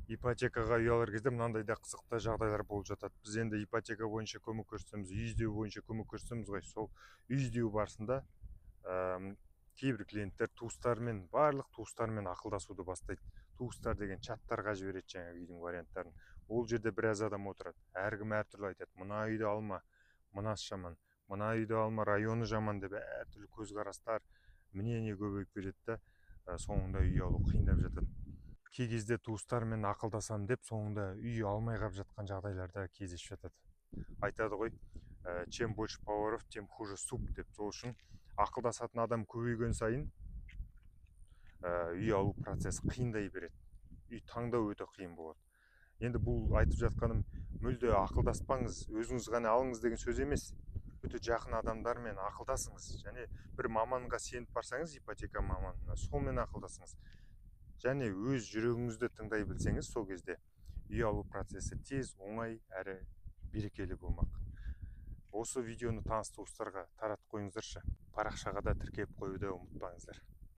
ипотекаға үй алар кезде мынандай да қызықты жағдайлар болып жатады. Біз енді ипотека бойынша көмек көрсетеміз, үй іздеу бойынша көмек көрсетеміз ғой. Сол үй іздеу барысында кейбір клиенттер туыстармен, барлық туыстармен ақылдасуды бастайды. Туыстар деген чаттарға жібереді жаңағы үйдің варианттарын. Ол жерде біраз адам отырады. Әркім әртүрлі айтады. Мына үйді алма, мынасы жаман, мына үйді алма, районы жаман деп әртүрлі көзқарастар, мнение көбейіп кетеді да, соңында үй алу қиындап жатады. Кей кезде туыстармен ақылдасам деп соңында үй алмай қалып жатқан жағдайларда кездесіп жатады. Айтады ғой, чем больше поваров, тем хуже суп деп. Сол үшін ақылдасатын адам көбейген сайын үй алу процесі қиындай береді. Үй таңдау өте қиын болады. Енді бұл айтып жатқаным мүлде ақылдаспаңыз, өзіңіз ғана алыңыз деген сөз емес. Өте жақын адамдармен ақылдасыңыз, және бір маманға сеніп барсаңыз, ипотека маманына, солмен ақылдасыңыз. Және өз жүрегіңізді тыңдай білсеңіз, сол кезде үй алу процесі тез, оңай әрі берекелі болмақ. Осы видеоны таныс туыстарға таратып қойыңыздаршы. Парақшаға да тіркеп қоюды ұмытпаңыздар.